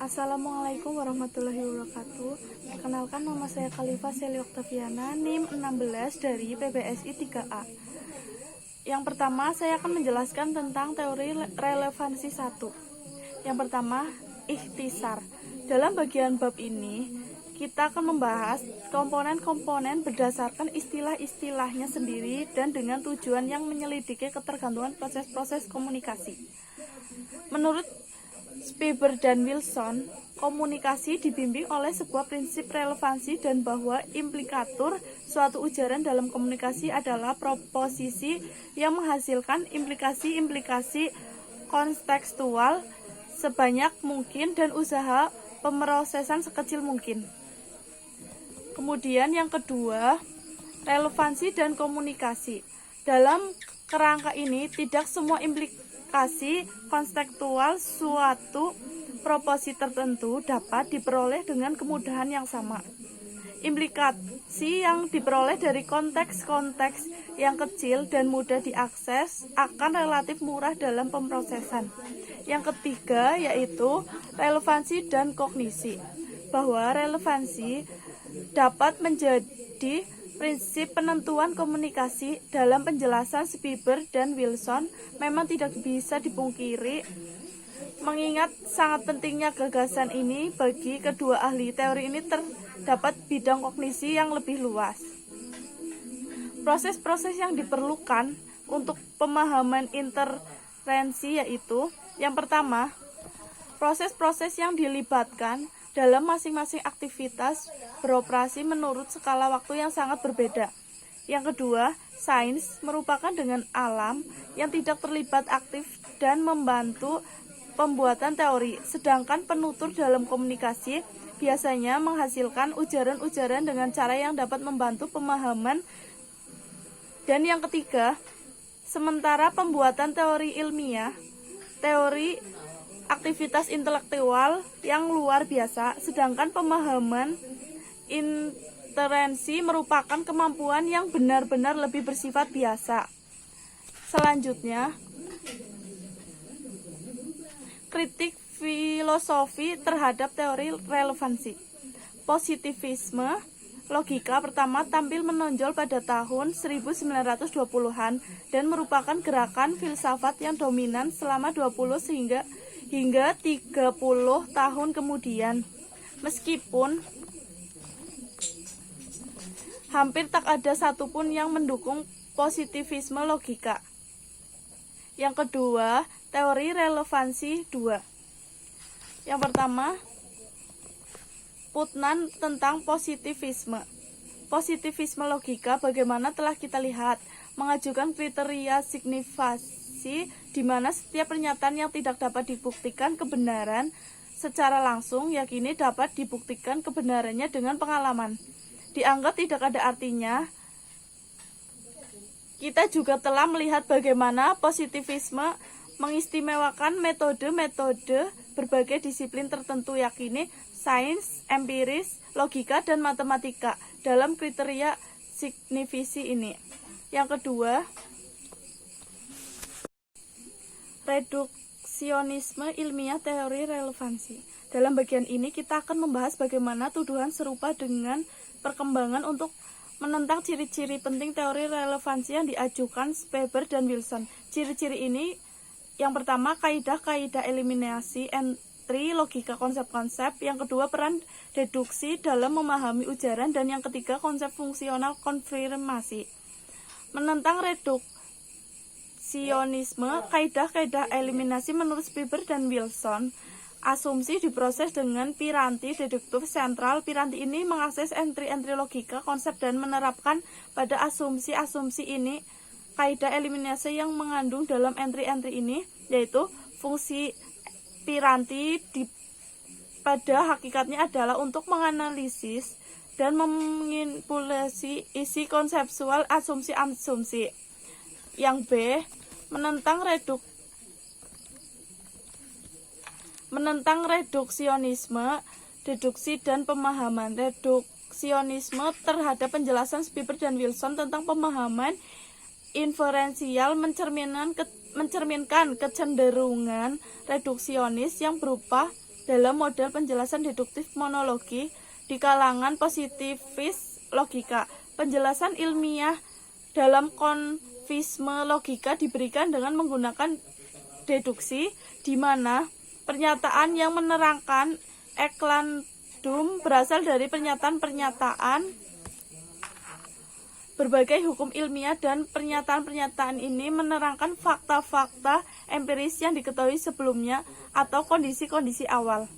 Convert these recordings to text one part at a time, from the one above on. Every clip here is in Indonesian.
Assalamualaikum warahmatullahi wabarakatuh. Perkenalkan, nama saya Khalifa Seli Oktaviana, NIM 16 dari PBSI 3A. Yang pertama, saya akan menjelaskan tentang teori relevansi 1. Yang pertama, ikhtisar. Dalam bagian bab ini, kita akan membahas komponen-komponen berdasarkan istilah-istilahnya sendiri dan dengan tujuan yang menyelidiki ketergantungan proses-proses komunikasi. Menurut Speber dan Wilson, komunikasi dibimbing oleh sebuah prinsip relevansi dan bahwa implikatur suatu ujaran dalam komunikasi adalah proposisi yang menghasilkan implikasi-implikasi kontekstual sebanyak mungkin dan usaha pemrosesan sekecil mungkin. Kemudian yang kedua, relevansi dan komunikasi. Dalam kerangka ini, tidak semua implikasi kontekstual suatu proposisi tertentu dapat diperoleh dengan kemudahan yang sama. Implikasi yang diperoleh dari konteks-konteks yang kecil dan mudah diakses akan relatif murah dalam pemrosesan. Yang ketiga yaitu relevansi dan kognisi. Bahwa relevansi dapat menjadi prinsip penentuan komunikasi. Dalam penjelasan Speber dan Wilson memang tidak bisa dipungkiri, mengingat sangat pentingnya gagasan ini bagi kedua ahli teori ini terdapat bidang kognisi yang lebih luas. Proses-proses yang diperlukan untuk pemahaman intervensi yaitu yang pertama, proses-proses yang dilibatkan dalam masing-masing aktivitas beroperasi menurut skala waktu yang sangat berbeda. Yang kedua, sains merupakan dengan alam yang tidak terlibat aktif dan membantu pembuatan teori, sedangkan penutur dalam komunikasi biasanya menghasilkan ujaran-ujaran dengan cara yang dapat membantu pemahaman. Dan yang ketiga, sementara pembuatan teori ilmiah, teori aktivitas intelektual yang luar biasa, sedangkan pemahaman intervensi merupakan kemampuan yang benar-benar lebih bersifat biasa. Selanjutnya, kritik filosofi terhadap teori relevansi. Positivisme logika pertama tampil menonjol pada tahun 1920-an dan merupakan gerakan filsafat yang dominan selama 20 hingga 30 tahun kemudian. Meskipun hampir tak ada satupun yang mendukung positivisme logika. Yang kedua, teori relevansi 2. Yang pertama, Putnam tentang positivisme. Positivisme logika, bagaimana telah kita lihat, mengajukan kriteria signifikasi di mana setiap pernyataan yang tidak dapat dibuktikan kebenaran secara langsung yakini dapat dibuktikan kebenarannya dengan pengalaman. Dianggap tidak ada artinya. Kita juga telah melihat bagaimana positivisme mengistimewakan metode-metode berbagai disiplin tertentu yakini sains, empiris, logika, dan matematika dalam kriteria signifikasi ini. Yang kedua, reduksionisme ilmiah teori relevansi. Dalam bagian ini kita akan membahas bagaimana tuduhan serupa dengan perkembangan untuk menentang ciri-ciri penting teori relevansi yang diajukan Speber dan Wilson. Ciri-ciri ini yang pertama, kaidah-kaidah eliminasi entry logika konsep-konsep. Yang kedua, peran deduksi dalam memahami ujaran. Dan yang ketiga, konsep fungsional konfirmasi. Menentang reduksionisme, kaidah-kaidah eliminasi menurut Speber dan Wilson. Asumsi diproses dengan piranti deduktif sentral. Piranti ini mengakses entry-entry logika konsep dan menerapkan pada asumsi-asumsi ini kaidah eliminasi yang mengandung dalam entry-entry ini, yaitu fungsi piranti pada hakikatnya adalah untuk menganalisis dan memanipulasi isi konseptual asumsi-asumsi. Yang B, menentang reduksionisme, deduksi dan pemahaman. Reduksionisme terhadap penjelasan Speber dan Wilson tentang pemahaman inferensial mencerminkan kecenderungan reduksionis yang berupa dalam model penjelasan deduktif monologi di kalangan positivis logika. Penjelasan ilmiah dalam konfisme logika diberikan dengan menggunakan deduksi, di mana pernyataan yang menerangkan eklandum berasal dari pernyataan-pernyataan berbagai hukum ilmiah, dan pernyataan-pernyataan ini menerangkan fakta-fakta empiris yang diketahui sebelumnya atau kondisi-kondisi awal.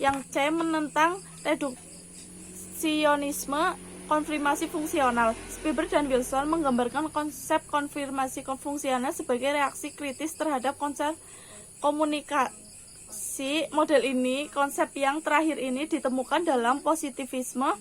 Yang C, menentang reduksionisme konfirmasi fungsional. Spiber dan Wilson menggambarkan konsep konfirmasi fungsional sebagai reaksi kritis terhadap konsep komunikasi. Model ini, konsep yang terakhir ini ditemukan dalam positivisme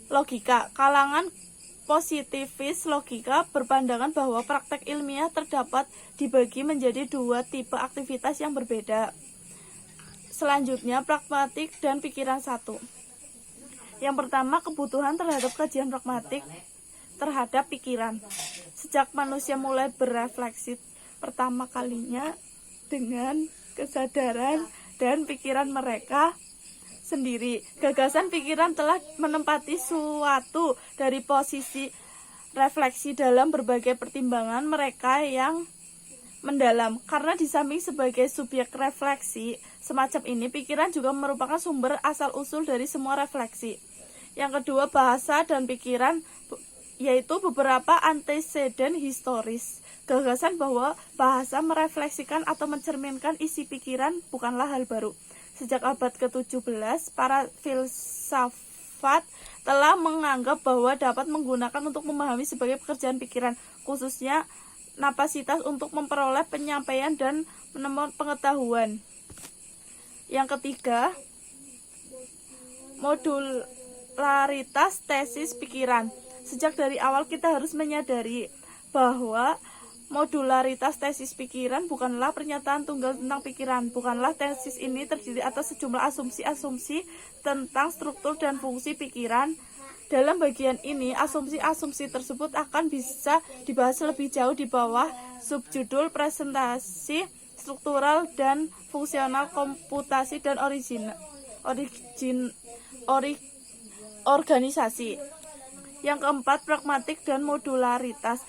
logika. Kalangan positivis logika berpandangan bahwa praktek ilmiah terdapat dibagi menjadi dua tipe aktivitas yang berbeda. Selanjutnya, pragmatik dan pikiran satu. Yang pertama, kebutuhan terhadap kajian pragmatik terhadap pikiran. Sejak manusia mulai berefleksi pertama kalinya dengan kesadaran dan pikiran mereka sendiri, gagasan pikiran telah menempati suatu dari posisi refleksi dalam berbagai pertimbangan mereka yang mendalam. Karena di samping sebagai subjek refleksi semacam ini, pikiran juga merupakan sumber asal-usul dari semua refleksi. Yang kedua, bahasa dan pikiran, yaitu beberapa anteseden historis. Gagasan bahwa bahasa merefleksikan atau mencerminkan isi pikiran bukanlah hal baru. Sejak abad ke-17, para filsafat telah menganggap bahwa dapat menggunakan untuk memahami sebagai pekerjaan pikiran, khususnya kapasitas untuk memperoleh penyampaian dan menemukan pengetahuan. Yang ketiga, modularitas tesis pikiran. Sejak dari awal kita harus menyadari bahwa modularitas tesis pikiran bukanlah pernyataan tunggal tentang pikiran. Bukanlah tesis ini terdiri atas sejumlah asumsi-asumsi tentang struktur dan fungsi pikiran. Dalam bagian ini, asumsi-asumsi tersebut akan bisa dibahas lebih jauh di bawah subjudul presentasi struktural dan fungsional komputasi dan organisasi. Yang keempat, pragmatik dan modularitas.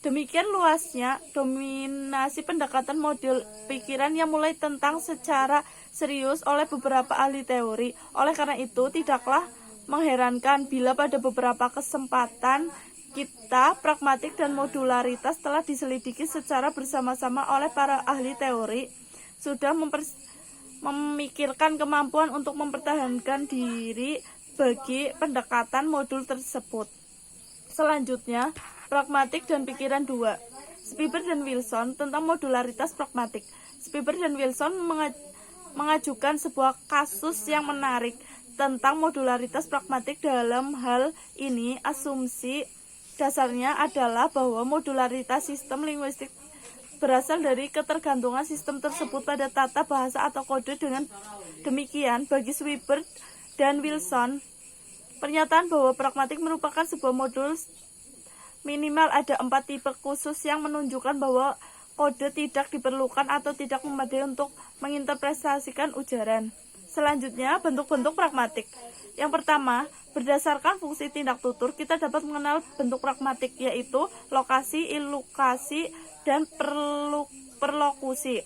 Demikian luasnya dominasi pendekatan model pikiran yang mulai tentang secara serius oleh beberapa ahli teori. Oleh karena itu, tidaklah mengherankan bila pada beberapa kesempatan kita pragmatik dan modularitas telah diselidiki secara bersama-sama oleh para ahli teori, sudah memikirkan kemampuan untuk mempertahankan diri bagi pendekatan modul tersebut. Selanjutnya, pragmatik dan pikiran 2. Spiber dan Wilson tentang modularitas pragmatik. Spiber dan Wilson mengajukan sebuah kasus yang menarik tentang modularitas pragmatik. Dalam hal ini, asumsi dasarnya adalah bahwa modularitas sistem linguistik berasal dari ketergantungan sistem tersebut pada tata bahasa atau kode. Dengan demikian, bagi Spiber dan Wilson, pernyataan bahwa pragmatik merupakan sebuah modul minimal ada 4 tipe khusus yang menunjukkan bahwa kode tidak diperlukan atau tidak memadai untuk menginterpretasikan ujaran. Selanjutnya, bentuk-bentuk pragmatik. Yang pertama, berdasarkan fungsi tindak tutur, kita dapat mengenal bentuk pragmatik, yaitu lokasi, ilokasi, dan perlokusi.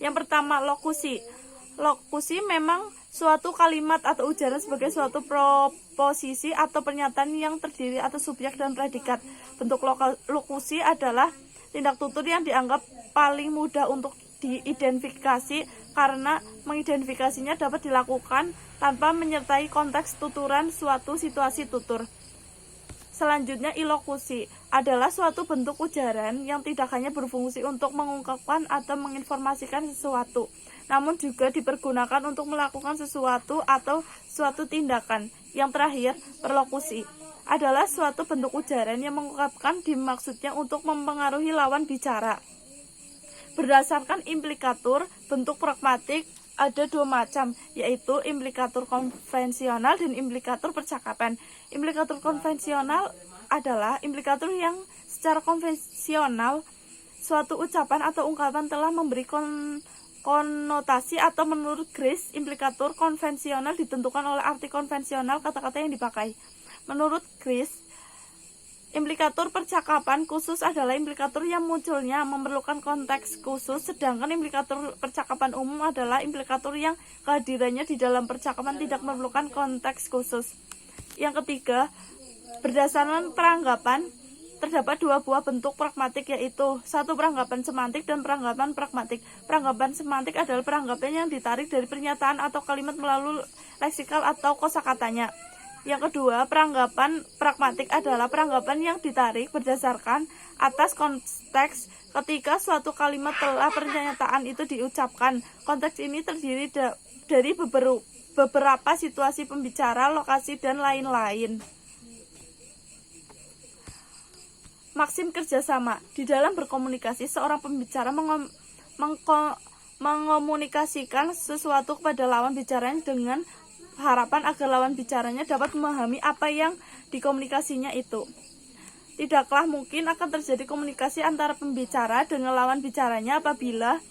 Yang pertama, lokusi. Lokusi memang suatu kalimat atau ujaran sebagai suatu proposisi atau pernyataan yang terdiri atas subjek dan predikat. Bentuk lokusi adalah tindak tutur yang dianggap paling mudah untuk diidentifikasi karena mengidentifikasinya dapat dilakukan tanpa menyertai konteks tuturan suatu situasi tutur. Selanjutnya, ilokusi adalah suatu bentuk ujaran yang tidak hanya berfungsi untuk mengungkapkan atau menginformasikan sesuatu, namun juga dipergunakan untuk melakukan sesuatu atau suatu tindakan. Yang terakhir, perlokusi adalah suatu bentuk ujaran yang mengungkapkan dimaksudnya untuk mempengaruhi lawan bicara. Berdasarkan implikatur, bentuk pragmatik ada 2 macam, yaitu implikatur konvensional dan implikatur percakapan. Implikatur konvensional adalah implikatur yang secara konvensional suatu ucapan atau ungkapan telah memberi konotasi atau menurut Grace, implikatur konvensional ditentukan oleh arti konvensional kata-kata yang dipakai. Menurut Grace, implikatur percakapan khusus adalah implikatur yang munculnya memerlukan konteks khusus, sedangkan implikatur percakapan umum adalah implikatur yang kehadirannya di dalam percakapan tidak memerlukan konteks khusus. Yang ketiga, berdasarkan peranggapan, terdapat dua buah bentuk pragmatik, yaitu satu peranggapan semantik dan peranggapan pragmatik. Peranggapan semantik adalah peranggapan yang ditarik dari pernyataan atau kalimat melalui leksikal atau kosakatanya. Yang kedua, peranggapan pragmatik adalah peranggapan yang ditarik berdasarkan atas konteks ketika suatu kalimat telah pernyataan itu diucapkan. Konteks ini terdiri dari beberapa situasi pembicara, lokasi, dan lain-lain. Maksim kerjasama. Di dalam berkomunikasi, seorang pembicara mengomunikasikan sesuatu kepada lawan bicaranya dengan harapan agar lawan bicaranya dapat memahami apa yang dikomunikasinya itu. Tidaklah mungkin akan terjadi komunikasi antara pembicara dengan lawan bicaranya apabila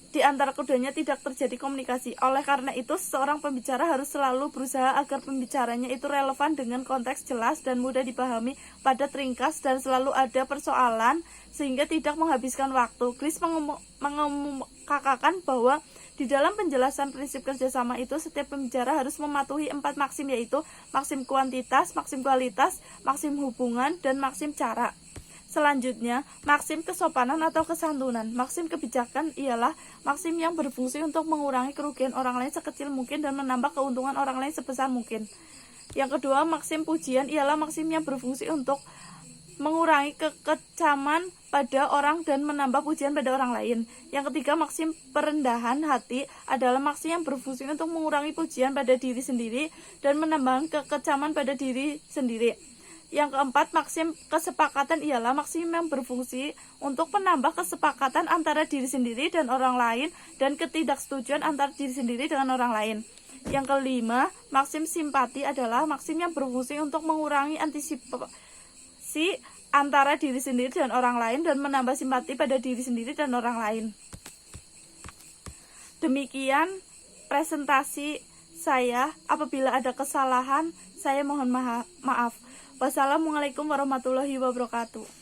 di antara keduanya tidak terjadi komunikasi. Oleh karena itu, seorang pembicara harus selalu berusaha agar pembicaranya itu relevan dengan konteks jelas dan mudah dipahami, padat, ringkas, dan selalu ada persoalan sehingga tidak menghabiskan waktu. Grace mengemukakan bahwa di dalam penjelasan prinsip kerjasama itu, setiap pembicara harus mematuhi 4 maksim, yaitu maksim kuantitas, maksim kualitas, maksim hubungan, dan maksim cara. Selanjutnya, maksim kesopanan atau kesantunan. Maksim kebijakan ialah maksim yang berfungsi untuk mengurangi kerugian orang lain sekecil mungkin dan menambah keuntungan orang lain sebesar mungkin. Yang kedua, maksim pujian ialah maksim yang berfungsi untuk mengurangi kekecaman pada orang dan menambah pujian pada orang lain. Yang ketiga, maksim perendahan hati adalah maksim yang berfungsi untuk mengurangi pujian pada diri sendiri dan menambah kekecaman pada diri sendiri. Yang keempat, maksim kesepakatan ialah maksim yang berfungsi untuk menambah kesepakatan antara diri sendiri dan orang lain dan ketidaksetujuan antara diri sendiri dengan orang lain. Yang kelima, maksim simpati adalah maksim yang berfungsi untuk mengurangi antisipasi antara diri sendiri dan orang lain dan menambah simpati pada diri sendiri dan orang lain. Demikian presentasi saya. Apabila ada kesalahan, saya mohon maaf. Wassalamualaikum warahmatullahi wabarakatuh.